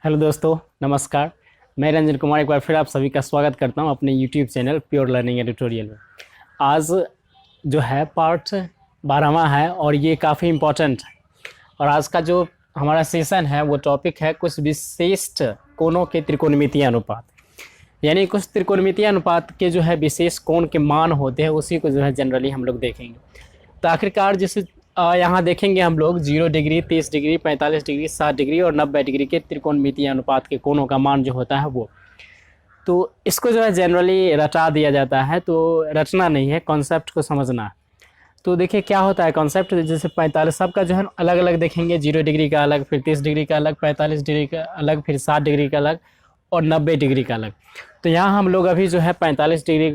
Hello दोस्तों, नमस्कार। मैं रंजन कुमार एक बार फिर आप सभी का स्वागत करता हूं अपने YouTube channel pure learning editorial में। आज जो है पार्ट 12वां है और ये काफ़ी इम्पोर्टेंट है। और आज का जो हमारा सेशन है वो टॉपिक है कुछ विशिष्ट कोणों के त्रिकोणमितीय अनुपात। यानी कुछ त्रिकोणमितीय अनुपात के जो है विशेष कोण के मान होते हैं, उसी को जो है जनरली हम लोग देखेंगे। तो आखिरकार जैसे यहाँ देखेंगे हम लोग 0 डिग्री, 30 डिग्री, 45 डिग्री, 60 डिग्री और 90 डिग्री के त्रिकोणमितीय अनुपात के कोणों का मान जो होता है वो, तो इसको जो है जनरली रटा दिया जाता है। तो रचना नहीं है, कॉन्सेप्ट को समझना। तो देखिए क्या होता है कॉन्सेप्ट, जैसे 45 सबका जो है अलग अलग देखेंगे। 0 डिग्री का अलग, फिर 30 डिग्री का अलग, 45 डिग्री का अलग, फिर 60 डिग्री का अलग और 90 डिग्री का अलग। तो यहाँ हम लोग अभी जो है 45 डिग्री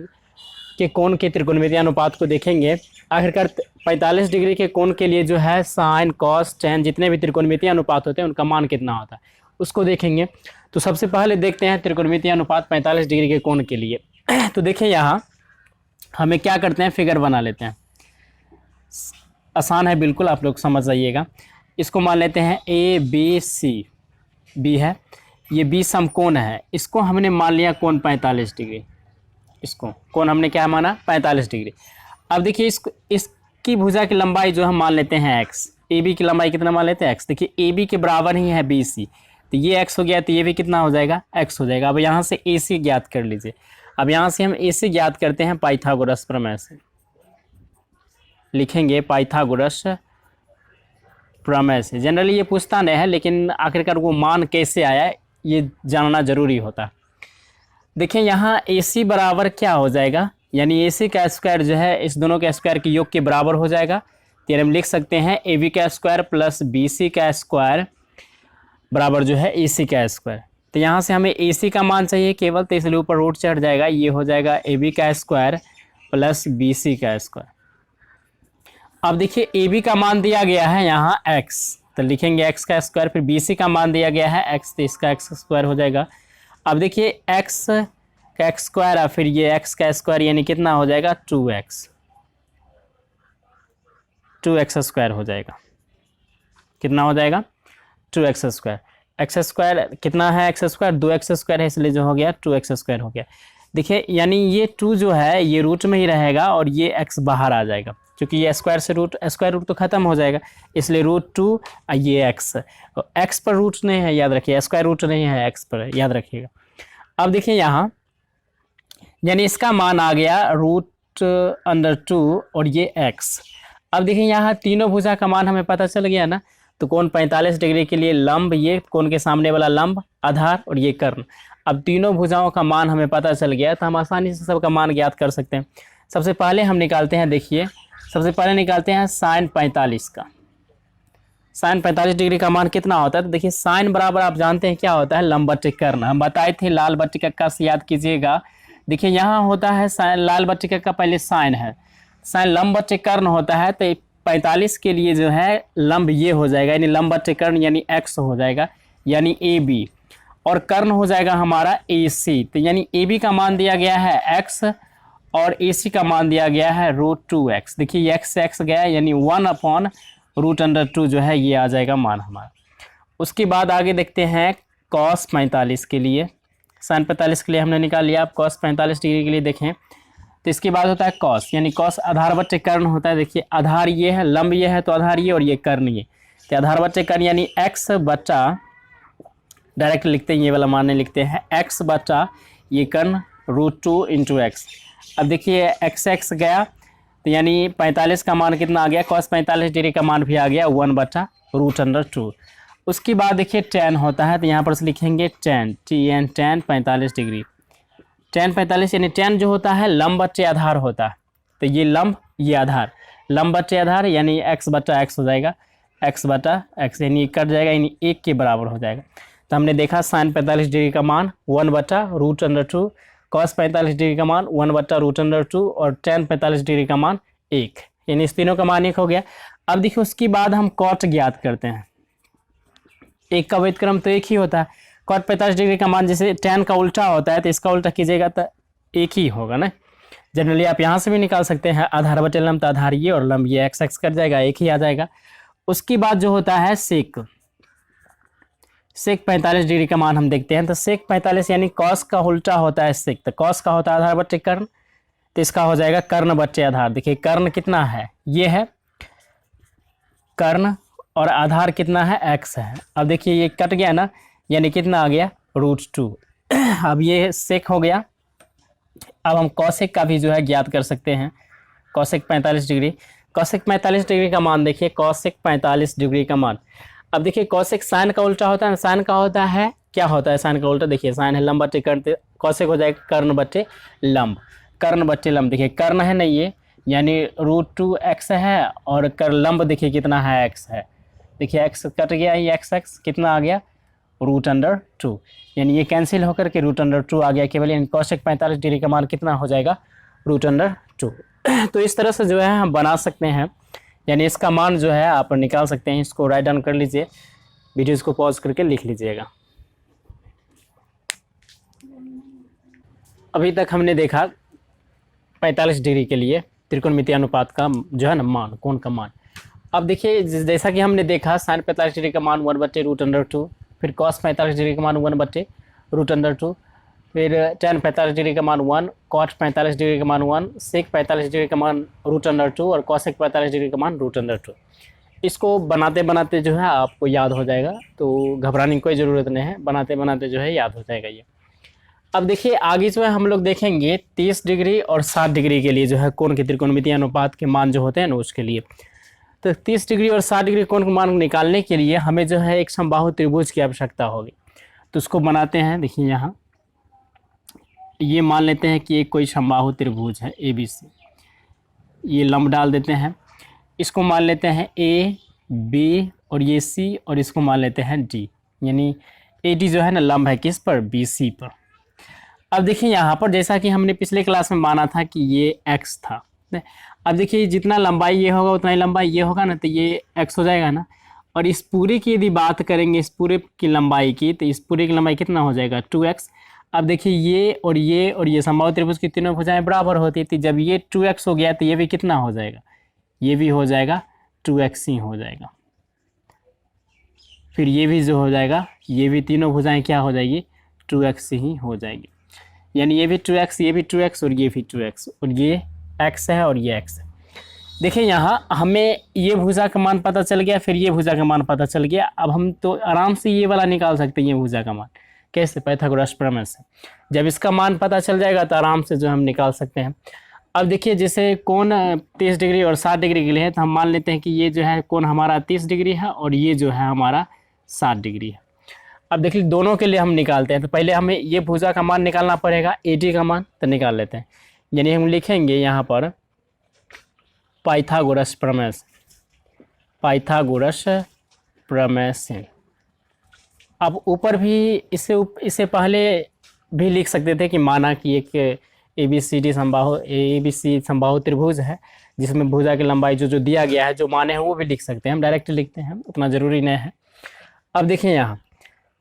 के कोण के त्रिकोणमितीय अनुपात को देखेंगे। आखिरकार 45 डिग्री के कोण के लिए जो है साइन, कॉस, टेन जितने भी त्रिकोणमितीय अनुपात होते हैं उनका मान कितना होता है उसको देखेंगे। तो सबसे पहले देखते हैं त्रिकोणमितीय अनुपात 45 डिग्री के कोण के लिए। तो देखिए यहाँ हमें क्या करते हैं, फिगर बना लेते हैं। आसान है बिल्कुल, आप लोग समझ जाइएगा। इसको मान लेते हैं ए बी सी। बी है, ये बी समकोण है, इसको हमने मान लिया कोण 45 डिग्री। इसको कोण हमने क्या माना 45 डिग्री। अब देखिए इसकी भुजा की लंबाई जो हम मान लेते हैं x। ए बी की लंबाई कितना मान लेते हैं x। देखिए ए बी के बराबर ही है बी सी, तो ये x हो गया, तो ये भी कितना हो जाएगा x हो जाएगा। अब यहाँ से ए सी ज्ञात कर लीजिए। अब यहाँ से हम ए सी ज्ञात करते हैं पाइथागोरस प्रमेय से। लिखेंगे पाइथागोरस प्रमेय से। जनरली ये पूछता नहीं है, लेकिन आखिरकार वो मान कैसे आया ये जानना जरूरी होता है। देखिए यहाँ ए सी बराबर क्या हो जाएगा, यानी ए सी का स्क्वायर जो है इस दोनों के स्क्वायर के योग के बराबर हो जाएगा। तो हम लिख सकते हैं ए बी का स्क्वायर प्लस बी सी का स्क्वायर बराबर जो है ए सी का स्क्वायर। तो यहाँ से हमें ए सी का मान चाहिए केवल, तो इसलिए ऊपर रूट चढ़ जाएगा। ये हो जाएगा ए बी का स्क्वायर प्लस बी सी का स्क्वायर। अब देखिए ए बी का मान दिया गया है यहाँ x, तो लिखेंगे x का स्क्वायर, फिर बी सी का मान दिया गया है x, तो इसका x स्क्वायर हो जाएगा। अब देखिए x का x स्क्वायर और फिर ये x का स्क्वायर यानी कितना हो जाएगा 2x। 2x स्क्वायर हो जाएगा। कितना हो जाएगा 2x स्क्वायर। x स्क्वायर कितना है, x स्क्वायर 2x स्क्वायर है, इसलिए जो हो गया 2x स्क्वायर हो गया। देखिए यानी ये 2 जो है ये रूट में ही रहेगा और ये x बाहर आ जाएगा, क्योंकि ये स्क्वायर से स्क्वायर रूट तो खत्म हो जाएगा, इसलिए √2 ये x पर रूट नहीं है, याद रखिए, स्क्वायर रूट नहीं है x पर, याद रखिएगा। अब देखिए यहाँ यानी इसका मान आ गया √2 और ये x। अब देखिए यहाँ तीनों भुजा का मान हमें पता चल गया ना। तो कोण 45 डिग्री के लिए लंब, ये कोण के सामने वाला लंब, आधार और ये कर्ण। अब तीनों भुजाओं का मान हमें पता चल गया, तो हम आसानी से सबका मान ज्ञात कर सकते हैं। सबसे पहले हम निकालते हैं, देखिए सबसे पहले निकालते हैं साइन 45 का। साइन 45 डिग्री का मान कितना होता है, तो देखिए साइन बराबर आप जानते हैं क्या होता है, लंब बट्टे कर्ण। हम बताए थे लाल बट्टे कक्का से, याद कीजिएगा। देखिए यहाँ होता है साइन, लाल बट्टे कक्का पहले साइन है, साइन लंब बट्टे कर्ण होता है। तो 45 के लिए जो है लंब ये हो जाएगा, यानी लंब बट्टे कर्ण यानी x हो जाएगा, यानी ए बी, और कर्ण हो जाएगा हमारा ए सी। तो यानी ए बी का मान दिया गया है x और ए सी का मान दिया गया है √2x। देखिए ये x से x गया, यानी 1/√2 जो है ये आ जाएगा मान हमारा। उसके बाद आगे देखते हैं cos 45 के लिए। साइन 45 के लिए हमने निकाल लिया। अब cos 45 डिग्री के लिए देखें तो इसके बाद होता है cos, यानी cos आधार बट्टे कर्ण होता है। देखिए आधार ये है, लंब ये है, तो आधार ये और ये कर्ण ये, तो आधार बट्टे कर्ण यानी x बटा, डायरेक्ट लिखते हैं, ये वाला मान नहीं लिखते हैं, x बटा ये कर्ण √2 × x। अब देखिए x गया, तो यानी 45 का मान कितना आ गया, cos 45 डिग्री का मान भी आ गया 1/√2। उसके बाद देखिए tan होता है, तो यहाँ पर से लिखेंगे tan, tan 45 डिग्री। tan 45 यानी tan जो होता है लंब बट्टे आधार होता है, तो ये लंब ये आधार, लंब बट्टे आधार यानी x बटा x हो जाएगा, x बटा x यानी कट जाएगा, यानी 1 के बराबर हो जाएगा। तो हमने देखा साइन 45 डिग्री का मान 1/√2, cos 45 डिग्री का मान 1/√2 और tan 45 डिग्री का मान 1, यानी इस तीनों का मान 1 हो गया। अब देखिए उसके बाद हम cot ज्ञात करते हैं। एक का व्युत्क्रम तो एक ही होता है। cot 45 डिग्री का मान जैसे tan का उल्टा होता है, तो इसका उल्टा कीजिएगा तो एक ही होगा ना। जनरली आप यहाँ से भी निकाल सकते हैं, आधार बटे लंब, तो आधार ये और लंब ये x कट जाएगा, एक ही आ जाएगा। उसके बाद जो होता है सेक, सेक 45 डिग्री का मान हम देखते हैं। तो सेक 45 यानी कॉस का उल्टा होता है सेक, तो कॉस का होता है आधार बट्टे कर्ण, तो इसका हो जाएगा कर्ण बट्टे आधार। देखिए कर्ण कितना है, ये है कर्ण, और आधार कितना है, x है। अब देखिए ये कट गया ना, यानी कितना आ गया, √2। अब ये सेक हो गया। अब हम कॉसेक का भी जो है ज्ञात कर सकते हैं। कॉसेक 45 डिग्री, कॉसेक 45 डिग्री का मान देखिए, कॉसेक 45 डिग्री का मान। अब देखिए कॉसेक साइन का उल्टा होता है ना, साइन का होता है, क्या होता है साइन का उल्टा, देखिए साइन है लंब बट्टे कर्ण, कॉसेक हो जाएगा कर्ण बट्टे लंब, कर्ण बट्टे लंब। देखिए कर्ण है ना ये, यानी √2x है, और कर लंब देखिए कितना है, x है। देखिए x कट गया, ये x कितना आ गया, √2, यानी ये कैंसिल होकर के √2 आ गया केवल, यानी कॉसेक 45 डिग्री का मान कितना हो जाएगा, √2। तो इस तरह से जो है हम बना सकते हैं, यानी इसका मान जो है आप निकाल सकते हैं। इसको राइट डाउन कर लीजिए, वीडियोज़ को पॉज करके लिख लीजिएगा। अभी तक हमने देखा 45 डिग्री के लिए त्रिकोणमितीय अनुपात का जो है ना मान, कोण का मान। अब देखिए जैसा कि हमने देखा साइन 45 डिग्री का मान 1/√2, फिर कॉस 45 डिग्री का मान 1/√2, फिर टेन 45 डिग्री का मान 1, कॉट 45 डिग्री का मान 1, सेक 45 डिग्री का मान √2 और कॉसेक 45 डिग्री का मान √2। इसको बनाते बनाते जो है आपको याद हो जाएगा, तो घबराने की कोई ज़रूरत नहीं है, बनाते बनाते जो है याद हो जाएगा ये। अब देखिए आगे जो है हम लोग देखेंगे 30 डिग्री और 60 डिग्री के लिए जो है कोण के त्रिकोणमितीय अनुपात के मान जो होते हैं ना उसके लिए। तो 30 डिग्री और 60 डिग्री कोण के मान निकालने के लिए हमें जो है एक समबाहु त्रिभुज की आवश्यकता होगी। तो उसको बनाते हैं। देखिए यहाँ ये मान लेते हैं कि एक कोई समबाहु त्रिभुज है ABC, ये लंब डाल देते हैं। इसको मान लेते हैं A, B और ये C, और इसको मान लेते हैं D, यानी AD जो है ना लंब है किस पर, BC पर। अब देखिए यहाँ पर जैसा कि हमने पिछले क्लास में माना था कि ये x था। अब देखिए जितना लंबाई ये होगा उतना ही लंबाई ये होगा ना, तो ये x हो जाएगा ना। और इस पूरे की यदि बात करेंगे, इस पूरे की लंबाई की, तो इस पूरे की लंबाई कितना हो जाएगा, 2x। अब देखिए ये और ये समबाहु त्रिभुज की तीनों भुजाएं बराबर होती थी। जब ये 2x हो गया तो ये भी कितना हो जाएगा, ये भी हो जाएगा 2x ही हो जाएगा। फिर ये भी जो हो जाएगा, ये भी तीनों भुजाएं क्या हो जाएगी, 2x ही हो जाएगी। यानी ये भी 2x, ये भी 2x और ये भी 2x, और ये x है और ये x है। देखिए यहाँ हमें ये भुजा का मान पता चल गया, फिर ये भुजा का मान पता चल गया। अब हम तो आराम से ये वाला निकाल सकते हैं, ये भुजा का मान कैसे, पाइथागोरस प्रमेय से। जब इसका मान पता चल जाएगा तो आराम से जो हम निकाल सकते हैं। अब देखिए जैसे कोण 30 डिग्री और 60 डिग्री के लिए है, तो हम मान लेते हैं कि ये जो है कोण हमारा 30 डिग्री है और ये जो है हमारा 60 डिग्री है। अब देखिए दोनों के लिए हम निकालते हैं, तो पहले हमें ये भुजा का मान निकालना पड़ेगा, AD का मान, तो निकाल लेते हैं। यानी हम लिखेंगे यहाँ पर पाइथागोरस प्रमेय से, पाइथागोरस प्रमेय से। अब ऊपर भी इससे पहले भी लिख सकते थे कि माना कि एक ABC समबाहु त्रिभुज है, जिसमें भुजा की लंबाई जो दिया गया है, जो माने हैं वो भी लिख सकते हैं। हम डायरेक्ट लिखते हैं, उतना ज़रूरी नहीं है। अब देखिए यहाँ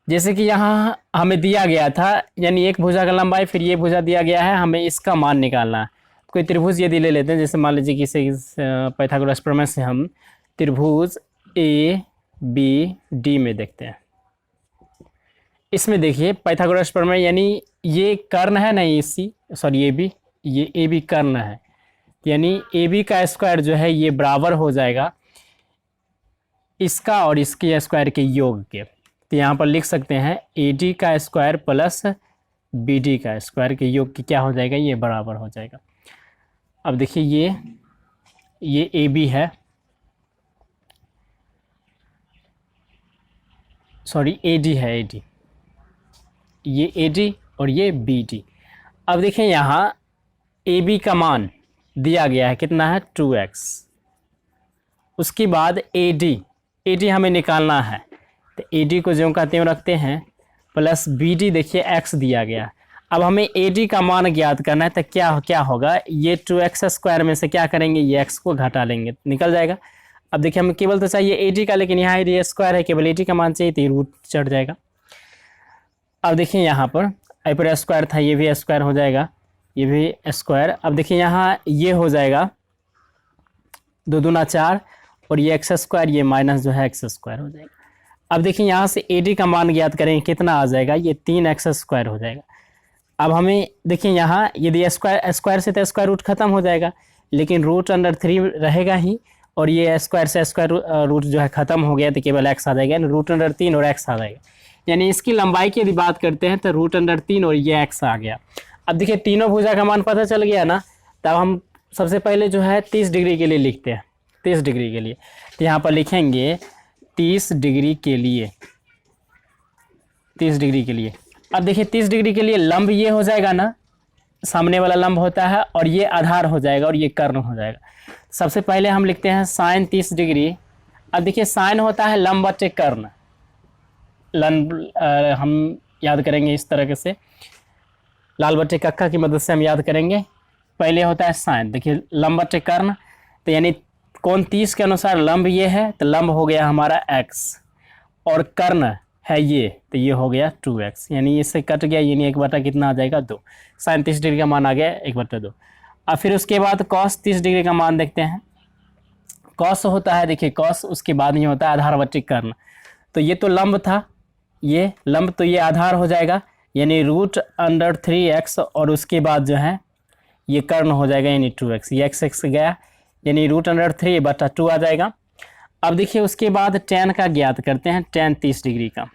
जैसे कि यहाँ हमें दिया गया था, यानी एक भुजा का लंबाई, फिर ये भुजा दिया गया है, हमें इसका मान निकालना है। कोई त्रिभुज यदि ले लेते हैं, जैसे मान लीजिए कि इस पाइथागोरस प्रमेय से हम त्रिभुज ABD में देखते हैं। इसमें देखिए पाइथागोरस प्रमेय, यानी ये कर्ण है ना AB, ये AB कर्ण है, यानी AB का स्क्वायर जो है ये बराबर हो जाएगा इसका और इसके स्क्वायर के योग के। तो यहाँ पर लिख सकते हैं AD का स्क्वायर प्लस BD का स्क्वायर के योग की क्या हो जाएगा, ये बराबर हो जाएगा। अब देखिए ये AB है, सॉरी AD है, AD, ये AD और ये BD। अब देखिए यहाँ AB का मान दिया गया है कितना है, 2x। उसके बाद AD हमें निकालना है, तो AD को ज्यों का त्यों रखते हैं, प्लस BD देखिए x दिया गया। अब हमें AD का मान ज्ञात करना है, तो क्या होगा, ये 2x स्क्वायर में से क्या करेंगे, ये x को घटा लेंगे, निकल जाएगा। अब देखिए हमें केवल तो चाहिए AD का, लेकिन यहाँ AD स्क्वायर है, केवल AD का मान चाहिए, तो रूट चढ़ जाएगा। अब देखिए यहाँ पर स्क्वायर था, ये भी स्क्वायर हो जाएगा, ये भी स्क्वायर। अब देखिए यहाँ ये हो जाएगा 2 दूना 4, और ये x स्क्वायर, ये माइनस जो है x स्क्वायर हो जाएगा। अब देखिए यहाँ से AD का मान ज्ञात करेंगे, कितना आ जाएगा, ये 3x² हो जाएगा। अब हमें देखिए यहाँ यदि स्क्वायर से तो स्क्वायर रूट खत्म हो जाएगा, लेकिन √3 रहेगा ही, और ये स्क्वायर से स्क्वायर रूट जो है खत्म हो गया तो केवल x आ जाएगा, यानी √3 और x आ जाएगा। यानी इसकी लंबाई की यदि बात करते हैं तो √3 और ये x आ गया। अब देखिए तीनों भुजा का मान पता चल गया ना, तब हम सबसे पहले जो है 30 डिग्री के लिए लिखते हैं। 30 डिग्री के लिए तो यहाँ पर लिखेंगे 30 डिग्री के लिए, 30 डिग्री के लिए। अब देखिए 30 डिग्री के लिए लंब ये हो जाएगा ना, सामने वाला लंब होता है, और ये आधार हो जाएगा और ये कर्ण हो जाएगा। सबसे पहले हम लिखते हैं साइन 30 डिग्री। अब देखिए साइन होता है लंब बटे कर्ण, हम याद करेंगे इस तरह से, लाल बटे कक्का की मदद से हम याद करेंगे। पहले होता है साइन, देखिए लंब बटे कर्ण, तो यानी कोण 30 के अनुसार लंब ये है, तो लंब हो गया हमारा x, और कर्ण है ये, तो ये हो गया 2x, यानी इससे कट गया, यानी 1 बटा कितना आ जाएगा 2। साइन 30 डिग्री का मान आ गया 1/2। अब फिर उसके बाद cos 30 डिग्री का मान देखते हैं। cos होता है, देखिए cos उसके बाद नहीं होता है आधार बटे कर्ण, तो ये तो लंब था, ये लंब, तो ये आधार हो जाएगा, यानी √3x, और उसके बाद जो है ये कर्ण हो जाएगा, यानी 2x, ये x गया, यानी √3/2 आ जाएगा। अब देखिए उसके बाद tan का ज्ञात करते हैं, tan 30 डिग्री का,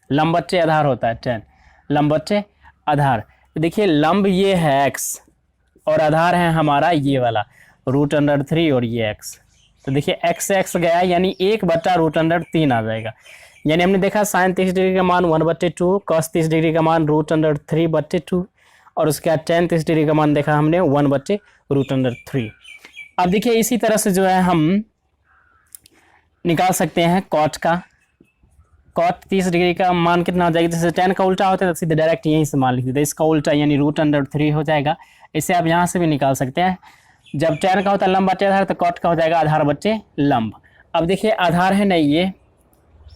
लंब बटे आधार होता है, tan लंब बटे आधार। देखिए लंब ये है x और आधार है हमारा ये वाला √3 और ये x, तो देखिए x गया, यानी 1/√3 आ जाएगा। यानी हमने देखा साइन 30 डिग्री का मान 1/2, cos 30 डिग्री का मान √3/2, और उसके बाद tan 30 डिग्री का मान देखा हमने 1/√3। अब देखिए इसी तरह से जो है हम निकाल सकते हैं cot का। cot 30 डिग्री का मान कितना हो जाएगा, जैसे tan का उल्टा होता है तो सीधे डायरेक्ट यहीं से मान लिख देते, इसका उल्टा यानी √3 हो जाएगा। इसे आप यहाँ से भी निकाल सकते हैं। जब tan का होता है लंब बटे आधार, तो cot का हो जाएगा आधार बटे लंब। अब देखिए आधार है नहीं ये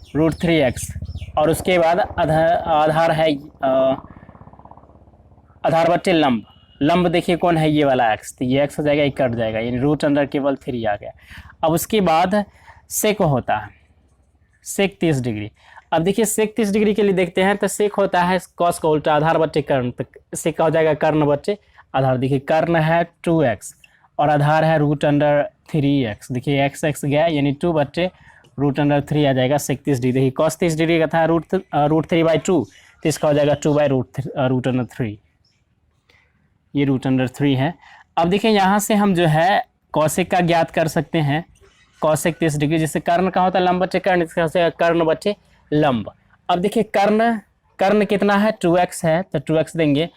√3x, और उसके बाद आधार है आधार बटे लंब, लंब देखिए कौन है ये वाला x, तो ये x हो जाएगा, ये कट जाएगा, यानी √3 आ गया। अब उसके बाद सेक होता है, सेक 30 डिग्री। अब देखिए सेक 30 डिग्री के लिए देखते हैं, तो सेक होता है cos का उल्टा आधार बटे कर्ण, तो सेक का हो जाएगा कर्ण बटे आधार। देखिए कर्ण है 2x और आधार है √3x, देखिए x गया, यानी 2/√3 आ जाएगा सेक 30 डिग्री। देखिए cos 30 डिग्री का था √3/2, तो इसका हो जाएगा 2/√3, ये √3 है। अब देखिए यहाँ से हम जो है कौशिक का ज्ञात कर सकते हैं, कौशिक 30 डिग्री, जिससे कर्ण का होता है लंब बटे कर्ण, इसका होता है कर्ण बटे लंब। अब देखिए कर्ण कितना है 2x है, तो 2x देंगे,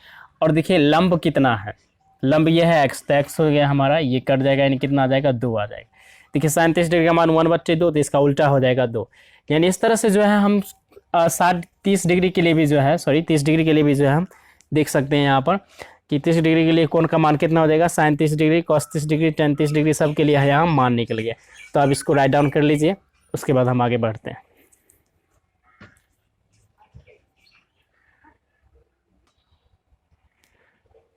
और देखिए लंब कितना है, लंब ये है x, तो x हो गया हमारा, ये कट जाएगा, यानी कितना आ जाएगा 2 आ जाएगा। देखिए साइन 30 डिग्री का मान 1/2, तो इसका उल्टा हो जाएगा 2। यानी इस तरह से जो है हम 30 डिग्री के लिए भी जो है 30 डिग्री के लिए भी जो है हम देख सकते हैं यहाँ पर कि 30 डिग्री के लिए कोण का मान कितना हो जाएगा, sine 30 degree, cos 30 degree, tan 30 degree, सब के लिए यहाँ मान निकल गया। तो आप इसको राइट डाउन कर लीजिए, उसके बाद हम आगे बढ़ते हैं।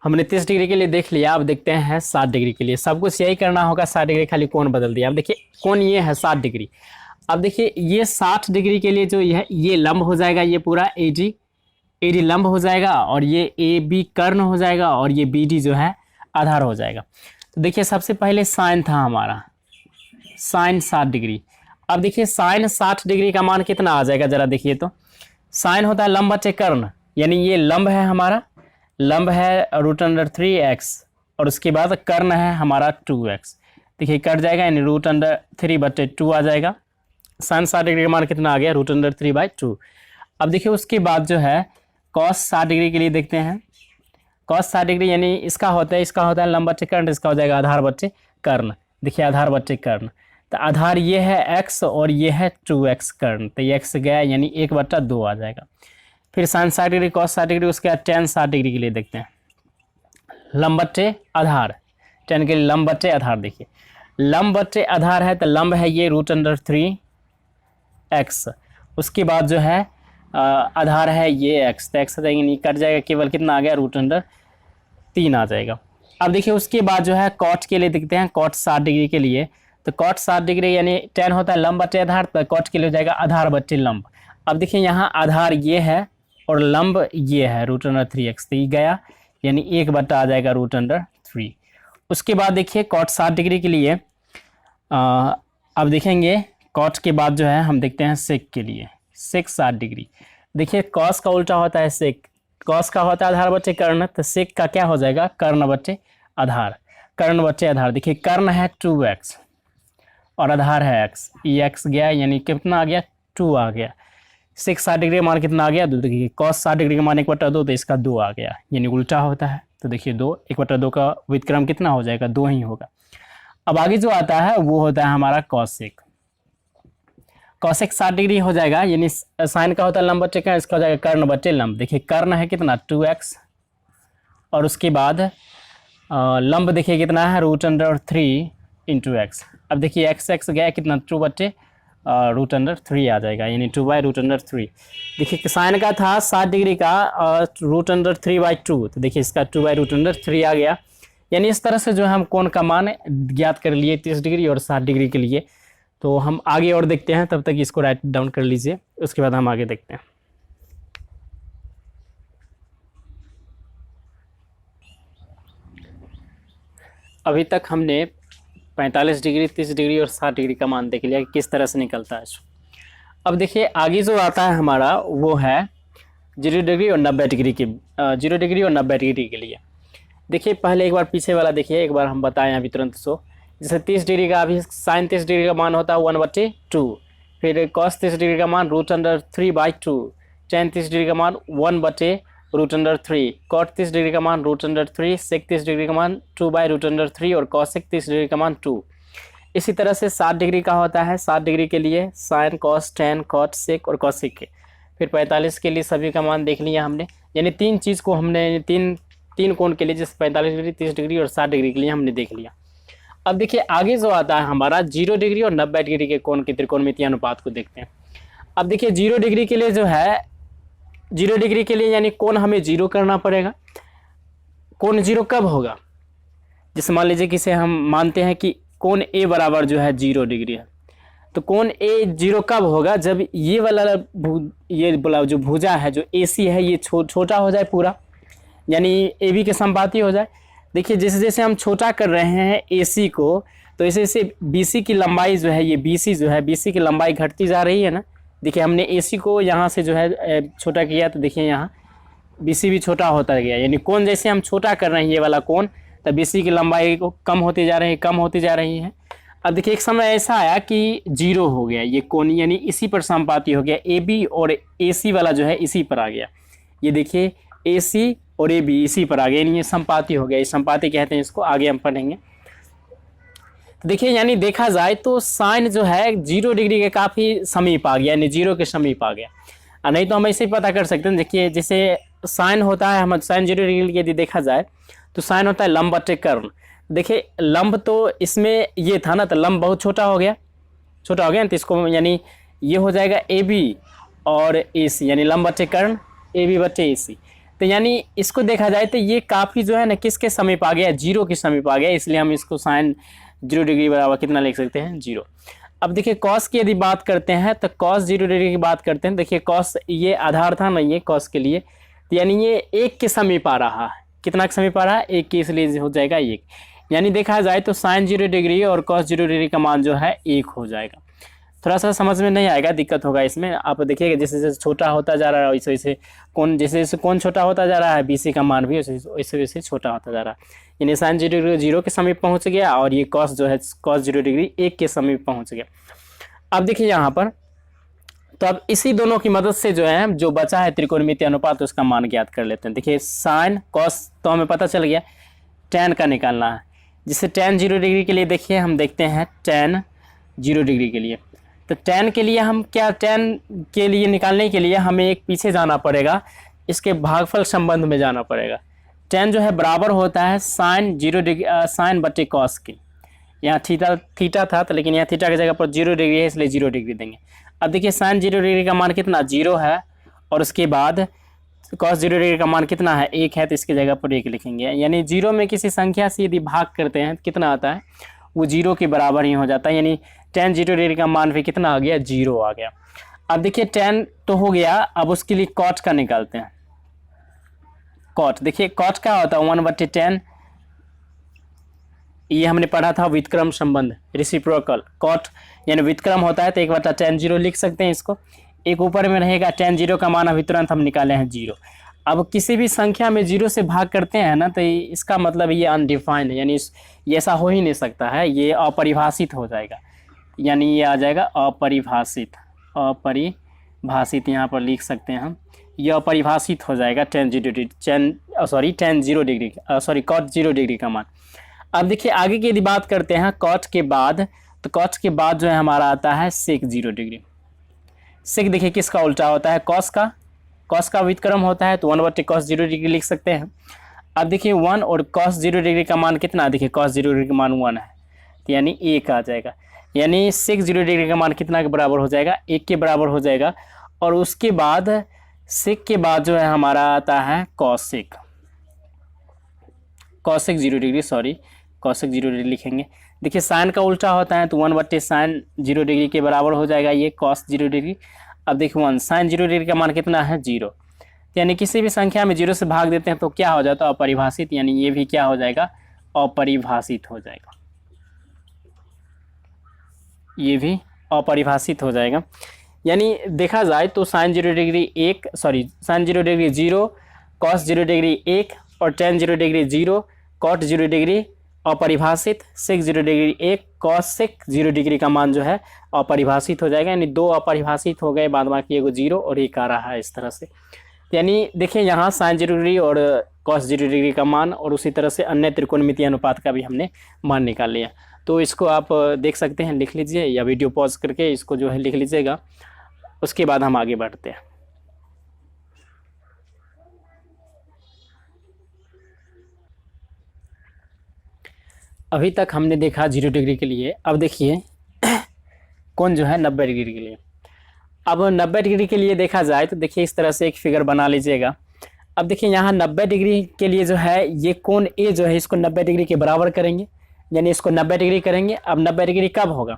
हमने 30 डिग्री के लिए देख लिया, अब देखते हैं 60 डिग्री के लिए। सब कुछ यही करना होगा, 60 डिग्री खाली कोण बदल दिया। अब देखिए कोण ये है 60 डिग्री। अब देखिए ये 60 डिग्री के लिए जो ये लंब हो जाएगा, ये पूरा AD लंब हो जाएगा, और ये AB कर्ण हो जाएगा, और ये BD जो है आधार हो जाएगा। तो देखिए सबसे पहले साइन था हमारा, साइन 60 डिग्री। अब देखिए साइन 60 डिग्री का मान कितना आ जाएगा, जरा देखिए तो। साइन होता है लंब बटे कर्ण, यानी ये लंब है हमारा, लंब है √3x, और उसके बाद कर्ण है हमारा 2x। देखिए कट जाएगा, यानी √3/2 आ जाएगा। साइन 60 डिग्री का मान कितना आ गया, √3/2। अब देखिए उसके बाद जो है cos 60 डिग्री के लिए देखते हैं। cos 60 डिग्री यानी इसका होता है लंब बटे कर्ण, इसका हो जाएगा आधार बटे कर्ण। देखिए आधार बटे कर्ण, तो आधार ये है x और ये है 2x कर्ण, तो ये x गया, यानी 1/2 आ जाएगा। फिर साइन 60 डिग्री, cos 60 डिग्री, उसके बाद tan 60 डिग्री के लिए देखते हैं। लंब बटे आधार, tan के लिए लंब बटे आधार। देखिए लंब बटे आधार है, तो लंब है ये √3x, उसके बाद जो है आधार है ये x, तो x नहीं कट जाएगा, केवल कितना आ गया √3 आ जाएगा। अब देखिए उसके बाद जो है cot के लिए देखते हैं, cot 60 डिग्री के लिए, तो कॉट 60 डिग्री यानी tan होता है लंब बटे आधार, तो कॉट के लिए हो जाएगा आधार बटे लंब। अब देखिए यहाँ आधार ये है और लंब ये है √3x, तो ये गया यानी 1 बटा आ जाएगा √3। उसके बाद देखिए कॉट 60 डिग्री के लिए अब देखेंगे कॉट के बाद जो है हम देखते हैं सेक के लिए। सेक 60 डिग्री, देखिए कॉस का उल्टा होता है सेक, कॉस का होता है आधार बटे कर्ण, तो सेक का क्या हो जाएगा कर्ण बटे आधार। कर्ण बटे आधार, देखिए कर्ण है 2x और आधार है x, ये x गया यानी कितना आ गया 2 आ गया। सेक 60 डिग्री का मान कितना आ गया 2, देखिए कॉस 60 डिग्री का मान 1/2, तो इसका 2 आ गया यानी उल्टा होता है। तो देखिए 2 1/2 का व्युत्क्रम कितना हो जाएगा 2 ही होगा। अब आगे जो आता है वो होता है हमारा कॉसेक। कॉसेक 60 डिग्री हो जाएगा यानी साइन का होता है लंब बटे कर्ण, इसका हो जाएगा कर्ण बटे लंब। देखिए कर्ण है कितना 2x और उसके बाद लंब देखिए कितना है √3 × x। अब देखिए x गया कितना 2 बटे √3 आ जाएगा यानी 2/√3। देखिए साइन का था 60 डिग्री का √3/2, तो देखिए इसका 2/√3 आ गया। यानी इस तरह से जो है हम कोण का मान ज्ञात कर लिए 30 डिग्री और 60 डिग्री के लिए। तो हम आगे और देखते हैं, तब तक इसको राइट डाउन कर लीजिए, उसके बाद हम आगे देखते हैं। अभी तक हमने 45 डिग्री 30 डिग्री और 60 डिग्री का मान देख लिया कि किस तरह से निकलता है। अब देखिए आगे जो आता है हमारा वो है 0 डिग्री और 90 डिग्री के 0 डिग्री और 90 डिग्री के लिए। देखिए पहले एक बार पीछे वाला देखिए, एक बार हम बताएं अभी तुरंत सो। जैसे 30 डिग्री का अभी साइन 30 डिग्री का मान होता है 1/2, फिर कॉस 30 डिग्री का मान √3/2, tan 30 डिग्री का मान 1/√3, कॉट 30 डिग्री का मान √3, सेक 30 डिग्री का मान 2/√3 और कॉसेक 30 डिग्री का मान 2। इसी तरह से 60 डिग्री का होता है 60 डिग्री के लिए sine cos tan cot sec और कॉसेक के। फिर 45 के लिए सभी का मान देख लिया हमने, यानी 3 चीज़ को हमने तीन कोण के लिए, जैसे 45 डिग्री 30 डिग्री और 60 डिग्री के लिए हमने देख लिया। अब देखिए आगे जो आता है हमारा 0 डिग्री और 90 डिग्री के कोण के त्रिकोणमितीय अनुपात को देखते हैं। अब देखिए 0 डिग्री के लिए जो है 0 डिग्री के लिए यानी कोण हमें 0 करना पड़ेगा। कोण 0 कब होगा, जैसे मान लीजिए कि हम मानते हैं कि कोण A बराबर जो है 0 डिग्री है, तो कोण A 0 कब होगा, जब ये वाला ये बोला जो भुजा है जो AC है ये छोटा हो जाए पूरा, यानी AB के संपाती हो जाए। देखिए जैसे जैसे हम छोटा कर रहे हैं AC को, तो ऐसे ऐसे BC की लंबाई जो है ये BC जो है BC की लंबाई घटती जा रही है ना। देखिए हमने AC को यहाँ से जो है छोटा किया, तो देखिए यहाँ BC भी छोटा होता गया, यानी कोण जैसे हम छोटा कर रहे हैं ये वाला कोण, तो BC की लंबाई को कम होती जा रही है। अब देखिए एक समय ऐसा आया कि 0 हो गया ये कोण, यानी इसी पर संपाती हो गया, AB और AC वाला जो है इसी पर आ गया। ये देखिए AC और AB इसी पर आ गया, यानी ये संपाती हो गया, ये संपाती कहते हैं इसको, आगे हम पढ़ेंगे। तो देखिए यानी देखा जाए तो साइन जो है 0 डिग्री के काफ़ी समीप आ गया, यानी 0 के समीप आ गया। नहीं तो हम ऐसे ही पता कर सकते हैं। देखिए जैसे साइन होता है, हम साइन 0 डिग्री यदि देखा जाए तो साइन होता है लंब बटे कर्ण। देखिए लंब तो इसमें ये था ना, तो लंब बहुत छोटा हो गया ना, तो इसको यानी ये हो जाएगा AB और AC, यानी लंब बटे कर्ण AB बटे AC। तो यानी इसको देखा जाए तो ये काफ़ी जो है ना किसके समीप आ गया, 0 के समीप आ गया, इसलिए हम इसको साइन 0 डिग्री बराबर कितना लिख सकते हैं 0। अब देखिए कॉस की यदि बात करते हैं तो कॉस 0 डिग्री की बात करते हैं। देखिए कॉस ये आधार था ना ये कॉस के लिए, तो यानी ये 1 के समीप आ रहा है। कितना के समीप आ रहा है 1 के, इसलिए हो जाएगा 1। यानी देखा जाए तो साइन 0 डिग्री और कॉस 0 डिग्री का मान जो है 1 हो जाएगा। थोड़ा सा समझ में नहीं आएगा, दिक्कत होगा इसमें। आप देखिएगा जैसे जैसे छोटा होता जा रहा है वैसे वैसे कौन, जैसे जैसे कौन छोटा होता जा रहा है BC का मान भी वैसे वैसे छोटा होता जा रहा है। यानी साइन 0 डिग्री 0 के समीप पहुंच गया और ये कॉस जो है कॉस 0 डिग्री 1 के समीप पहुंच गया। अब देखिए यहाँ पर, तो अब इसी दोनों की मदद से जो है जो बचा है त्रिकोणमितीय अनुपात उसका मान ज्ञात कर लेते हैं। देखिए साइन कॉस तो हमें पता चल गया, tan का निकालना है। जिससे tan 0 डिग्री के लिए देखिए हम देखते हैं tan 0 डिग्री के लिए, तो tan के लिए हम क्या, tan के लिए निकालने के लिए हमें एक पीछे जाना पड़ेगा, इसके भागफल संबंध में जाना पड़ेगा। tan जो है बराबर होता है साइन 0 डिग्री साइन बटे कॉस के। यहाँ थीटा था तो लेकिन यहाँ थीटा की जगह पर 0 डिग्री है इसलिए 0 डिग्री देंगे। अब देखिए साइन 0 डिग्री का मान कितना 0 है और उसके बाद कॉस 0 डिग्री का मान कितना है 1 है, तो इसकी जगह पर 1 लिखेंगे। यानी 0 में किसी संख्या से यदि भाग करते हैं तो कितना आता है वो 0 के बराबर ही हो जाता है, यानी tan 0 डिग्री का मान भी कितना आ गया, 0 आ गया। अब देखिए tan तो हो गया, अब उसके लिए cot का निकालते हैं। cot देखिए cot क्या होता है, 1/tan, ये हमने पढ़ा था व्युत्क्रम संबंध, रेसिप्रोकल। cot यानी व्युत्क्रम होता है तो 1/tan 0 लिख सकते हैं इसको। एक ऊपर में रहेगा tan 0 का मान अभी तुरंत हम निकाले हैं 0। अब किसी भी संख्या में 0 से भाग करते हैं ना, तो इसका मतलब ये अनडिफाइंड है, यानी ये ऐसा हो ही नहीं सकता है, ये अपरिभाषित हो जाएगा, यानी ये आ जाएगा अपरिभाषित। अपरिभाषित यहाँ पर लिख सकते हैं हम, ये अपरिभाषित हो जाएगा tan 0 degree, tan 0 degree cot 0 degree का मान। अब देखिए आगे की यदि बात करते हैं cot के बाद, तो cot के बाद जो है हमारा आता है sec 0 डिग्री। sec देखिए किसका उल्टा होता है, cos का व्युत्क्रम होता है, तो 1/cos 0 डिग्री लिख सकते हैं। अब देखिए 1 और cos 0 डिग्री का मान कितना, देखिए cos 0 डिग्री का मान 1 है, तो यानी 1 आ जाएगा, यानी sec 0 डिग्री का मान कितना के बराबर हो जाएगा, 1 के बराबर हो जाएगा। और उसके बाद sec के बाद जो है हमारा आता है cosec 0 डिग्री, cosec 0 डिग्री लिखेंगे। देखिए साइन का उल्टा होता है, तो 1/sin 0 डिग्री के बराबर हो जाएगा ये cos 0 डिग्री। अब देखिए 1 sin 0 डिग्री का मान कितना है, 0, यानी किसी भी संख्या में 0 से भाग देते हैं तो क्या हो जाता है, अपरिभाषित, यानी ये भी क्या हो जाएगा, अपरिभाषित हो जाएगा, ये भी अपरिभाषित हो जाएगा। यानी देखा जाए तो sin 0 degree sin 0 degree 0, cos 0 degree 1 और tan 0 डिग्री 0, cot 0 डिग्री अपरिभाषित, sec 0 डिग्री 1, cosec 0 डिग्री का मान जो है अपरिभाषित हो जाएगा, यानी 2 अपरिभाषित हो गए, बाद बाकी एगो 0 और 1 आ रहा है इस तरह से। यानी देखिए यहाँ sin 0 डिग्री और cos 0 डिग्री का मान, और उसी तरह से अन्य त्रिकोणमितीय अनुपात का भी हमने मान निकाल लिया। तो इसको आप देख सकते हैं, लिख लीजिए, या वीडियो पॉज करके इसको जो है लिख लीजिएगा, उसके बाद हम आगे बढ़ते हैं। अभी तक हमने देखा 0 डिग्री के लिए, अब देखिए कौन जो है 90 डिग्री के लिए। अब 90 डिग्री के लिए देखा जाए तो देखिए इस तरह से एक फिगर बना लीजिएगा। अब देखिए यहाँ 90 डिग्री के लिए जो है ये कोण ए जो है इसको 90 डिग्री के बराबर करेंगे, यानी इसको 90 डिग्री करेंगे। अब 90 डिग्री कब होगा,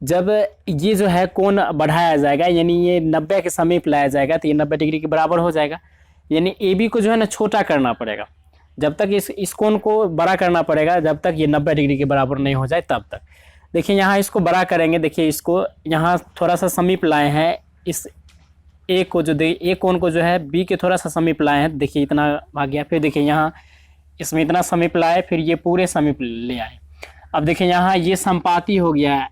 जब ये जो है कोण बढ़ाया जाएगा, यानी ये 90 के समीप लाया जाएगा, तो ये 90 डिग्री के बराबर हो जाएगा। यानी ए बी को जो है ना छोटा करना पड़ेगा, जब तक इस कोण को बड़ा करना पड़ेगा, जब तक ये 90 डिग्री के बराबर नहीं हो जाए तब तक। देखिए यहाँ इसको बड़ा करेंगे, देखिए इसको यहाँ थोड़ा सा समीप लाए हैं, इस ए को जो ए कोण को जो है बी के थोड़ा सा समीप लाए हैं, देखिए इतना आ गया। फिर देखिए यहाँ इसमें इतना समीप लाए, फिर ये पूरे समीप ले आए। अब देखिए यहाँ ये संपाती हो गया है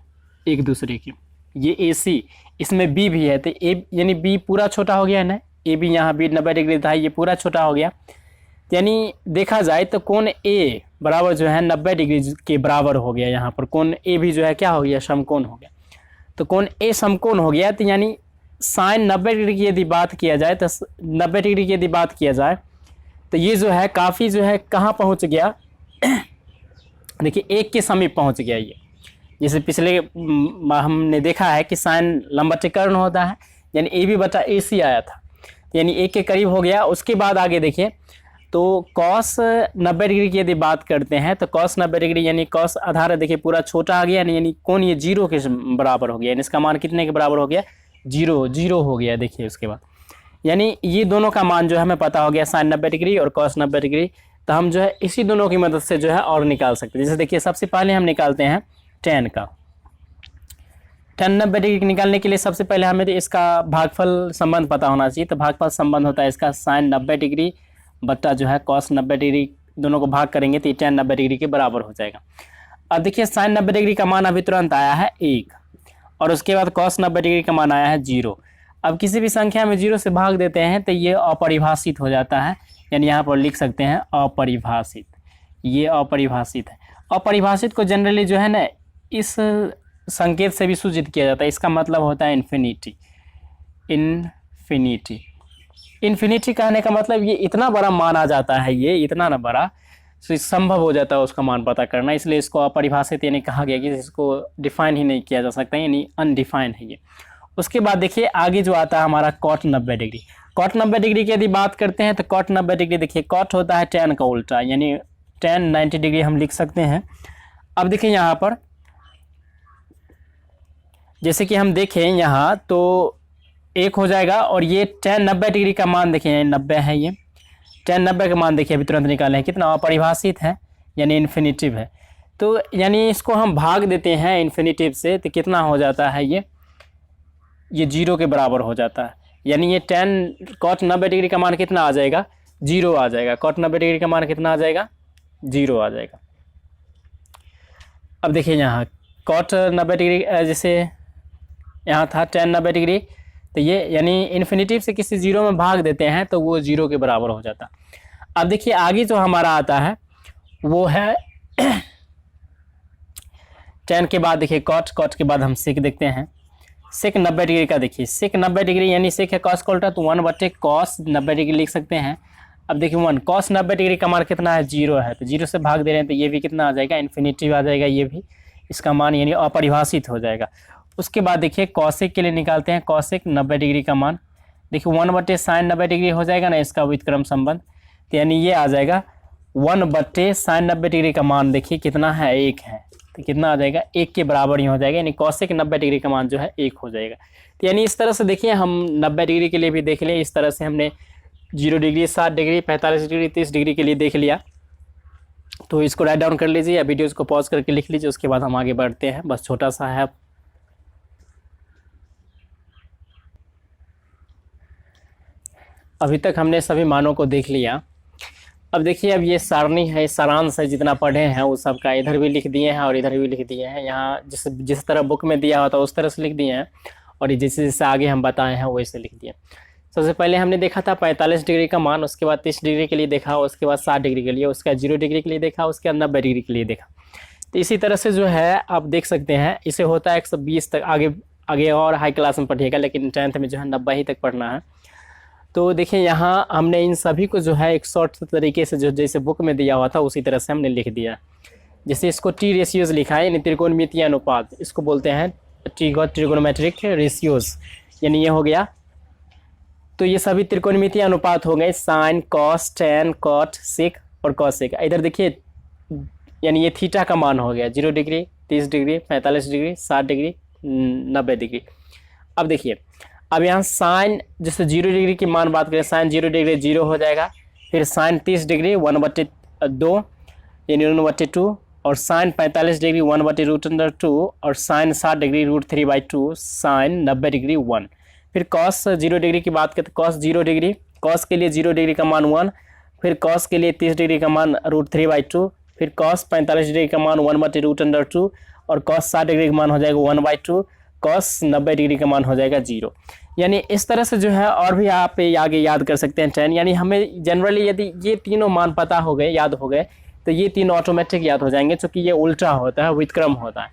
एक दूसरे के, ये ए सी, इसमें बी भी है, तो ए यानी बी पूरा छोटा हो गया ना, ए बी यहाँ बी 90 डिग्री था, ये पूरा छोटा हो गया। यानी देखा जाए तो कोण ए बराबर जो है 90 डिग्री के बराबर हो गया। यहाँ पर कोण ए भी जो है क्या हो गया, समकोण हो गया। तो कोण ए समकोण हो गया, तो यानी साइन 90 डिग्री की यदि बात किया जाए, तो 90 डिग्री की यदि बात किया जाए तो ये जो है काफ़ी जो है कहाँ पहुँच गया देखिए 1 के समीप पहुँच गया ये। जैसे पिछले हमने देखा है कि साइन लंबवतीकरण होता है, यानी ए बी बटा ए सी आया था, यानी 1 के करीब हो गया। उसके बाद आगे देखिए तो cos 90 डिग्री की यदि बात करते हैं तो cos 90 डिग्री यानी cos आधार देखिए पूरा छोटा आ गया, यानी कोण ये 0 के बराबर हो गया, यानी इसका मान कितने के बराबर हो गया, 0 हो गया। देखिए उसके बाद यानी ये दोनों का मान जो है हमें पता हो गया, sin 90 डिग्री और cos 90 डिग्री। तो हम जो है इसी दोनों की मदद से जो है और निकाल सकते हैं। जैसे देखिए सबसे पहले हम निकालते हैं tan का। tan 90 डिग्री निकालने के लिए सबसे पहले हमें इसका भागफल संबंध पता होना चाहिए। तो भागफल संबंध होता है इसका sin 90 डिग्री बट्टा जो है cos 90 डिग्री, दोनों को भाग करेंगे तो tan 90 डिग्री के बराबर हो जाएगा। अब देखिए sin 90 डिग्री का मान अभी तुरंत आया है 1, और उसके बाद cos 90 डिग्री का मान आया है 0। अब किसी भी संख्या में 0 से भाग देते हैं तो ये अपरिभाषित हो जाता है, यानी यहाँ पर लिख सकते हैं अपरिभाषित, ये अपरिभाषित है। अपरिभाषित को जनरली जो है ना इस संकेत से भी सूचित किया जाता है, इसका मतलब होता है इन्फिनिटी। इन्फिनिटी कहने का मतलब ये इतना बड़ा मान आ जाता है, ये इतना ना बड़ा संभव हो जाता है उसका मान पता करना, इसलिए इसको अपरिभाषित यानी कहा गया कि इसको डिफाइन ही नहीं किया जा सकता, यानी अनडिफाइंड है ये। उसके बाद देखिए आगे जो आता है हमारा cot 90 डिग्री। cot 90 डिग्री की यदि बात करते हैं तो cot 90 डिग्री देखिए cot होता है tan का उल्टा, यानी tan 90 डिग्री हम लिख सकते हैं। अब देखिए यहाँ पर जैसे कि हम देखें यहाँ तो 1 हो जाएगा, और ये tan 90 डिग्री का मान देखिए 90 है, ये tan 90 का मान देखिए अभी तुरंत निकाले हैं, कितना अपरिभाषित है यानी इन्फिनिटिव है। तो यानी इसको हम भाग देते हैं इन्फिनिटिव से तो कितना हो जाता है, ये 0 के बराबर हो जाता है। यानी ये cot 90 डिग्री का मान कितना आ जाएगा, 0 आ जाएगा। cot 90 डिग्री का मान कितना आ जाएगा, 0 आ जाएगा। अब देखिए यहाँ cot 90 डिग्री जैसे यहाँ था tan 90 डिग्री, तो ये यानी इन्फिनिटिव से किसी 0 में भाग देते हैं तो वो 0 के बराबर हो जाता। अब देखिए आगे जो हमारा आता है वो है tan के बाद देखिए cot के बाद हम sec देखते हैं। sec 90 डिग्री का देखिए sec 90 डिग्री यानी sec है cos का उल्टा, तो 1/cos 90 डिग्री लिख सकते हैं। अब देखिए 1 cos 90 डिग्री का मान कितना है, 0 है, तो 0 से भाग दे रहे हैं तो ये भी कितना आ जाएगा, इन्फिनिटिव आ जाएगा, ये भी इसका मान यानी अपरिभाषित हो जाएगा। उसके बाद देखिए cosec के लिए निकालते हैं, cosec 90 डिग्री का मान देखिए 1/sin 90 डिग्री हो जाएगा ना इसका व्युत्क्रम संबंध, तो यानी ये आ जाएगा 1/sin 90 डिग्री का मान देखिए कितना है, 1 है, तो कितना आ जाएगा, 1 के बराबर ही हो जाएगा, यानी cosec 90 डिग्री का मान जो है 1 हो जाएगा। तो यानी इस तरह से देखिए हम 90 डिग्री के लिए भी देख लें, इस तरह से हमने 0 डिग्री, 60 डिग्री, 45 डिग्री, 30 डिग्री के लिए देख लिया। तो इसको राइट डाउन कर लीजिए या वीडियोज़ को पॉज करके लिख लीजिए, उसके बाद हम आगे बढ़ते हैं। बस छोटा सा है। अभी तक हमने सभी मानों को देख लिया। अब देखिए अब ये सारणी है, सारांश है, जितना पढ़े हैं वो सब का इधर भी लिख दिए हैं और इधर भी लिख दिए हैं। यहाँ जिस तरह बुक में दिया होता है उस तरह से लिख दिए हैं, और जैसे जैसे आगे हम बताए हैं वैसे लिख दिए। सबसे पहले हमने देखा था 45 डिग्री का मान, उसके बाद 30 डिग्री के लिए देखा, उसके बाद 60 डिग्री के लिए, उसके बाद 0 डिग्री के लिए देखा, उसके बाद 90 डिग्री के लिए देखा। तो इसी तरह से जो है आप देख सकते हैं, इसे होता है 120 तक। आगे और हाई क्लास में पढ़िएगा, लेकिन 10th में जो है 90 ही तक पढ़ना है। तो देखिए यहाँ हमने इन सभी को जो है एक शॉर्ट तरीके से जो जैसे बुक में दिया हुआ था उसी तरह से हमने लिख दिया। जैसे इसको टी रेशियोज लिखा है, यानी त्रिकोणमितीय अनुपात, इसको बोलते हैं ट्रिगोनोमेट्रिक रेशियोज, यानी ये हो गया। तो ये सभी त्रिकोणमितीय अनुपात हो गए, sign, cos, tan, cot, sec और कॉसेक। इधर देखिए यानी ये थीटा का मान हो गया 0 degree, 30 degree, 45 degree, 60 degree, 90 degree. अब देखिए अब यहाँ साइन जैसे 0 डिग्री की मान बात करें, साइन 0 डिग्री 0 हो जाएगा, फिर साइन 30 डिग्री 1/2 यानी 1/2, और साइन 45 डिग्री 1/√2, और साइन 60 डिग्री √3/2, साइन 90 डिग्री 1। फिर कॉस 0 डिग्री की बात करें तो कॉस 0 डिग्री, कॉस के लिए 0 डिग्री का मान 1, फिर कॉस के लिए 30 डिग्री का मान √3/2, फिर कॉस 45 डिग्री का मान 1/√2, और कॉस 60 डिग्री का मान हो जाएगा 1/2, कॉस 90 डिग्री का मान हो जाएगा 0। यानी इस तरह से जो है और भी आप आगे याद कर सकते हैं tan। यानी हमें जनरली यदि ये तीनों मान पता हो गए, याद हो गए, तो ये तीनों ऑटोमेटिक याद हो जाएंगे, क्योंकि ये उल्टा होता है, व्युत्क्रम होता है।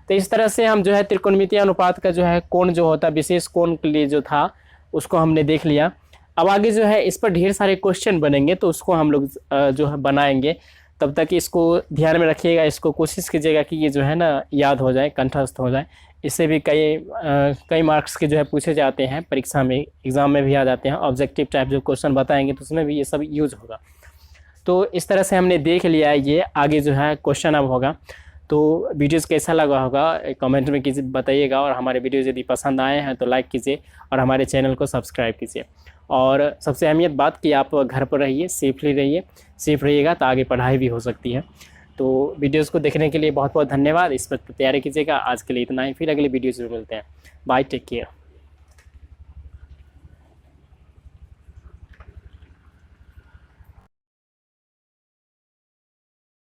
तो इस तरह से हम जो है त्रिकोणमितीय अनुपात का जो है कोण जो होता है, विशेष कोण के लिए जो था उसको हमने देख लिया। अब आगे जो है इस पर ढेर सारे क्वेश्चन बनेंगे, तो उसको हम लोग जो है बनाएंगे। तब तक इसको ध्यान में रखिएगा, इसको कोशिश कीजिएगा कि ये जो है ना याद हो जाए, कंठस्थ हो जाए। इससे भी कई मार्क्स के जो है पूछे जाते हैं परीक्षा में, एग्ज़ाम में भी आ जाते हैं। ऑब्जेक्टिव टाइप जो क्वेश्चन बताएंगे तो उसमें भी ये सब यूज होगा। तो इस तरह से हमने देख लिया है, ये आगे जो है क्वेश्चन अब होगा। तो वीडियोज़ कैसा लगा होगा कमेंट में कीजिए, बताइएगा। और हमारे वीडियोज़ यदि पसंद आए हैं तो लाइक कीजिए और हमारे चैनल को सब्सक्राइब कीजिए। और सबसे अहमियत बात कि आप घर पर रहिए, सेफली रहिए, सेफ रहिएगा तो आगे पढ़ाई भी हो सकती है। तो वीडियोज़ को देखने के लिए बहुत बहुत धन्यवाद। इस पर तैयारी कीजिएगा। आज के लिए इतना ही, फिर अगले वीडियोज़ में मिलते हैं। Bye, take care.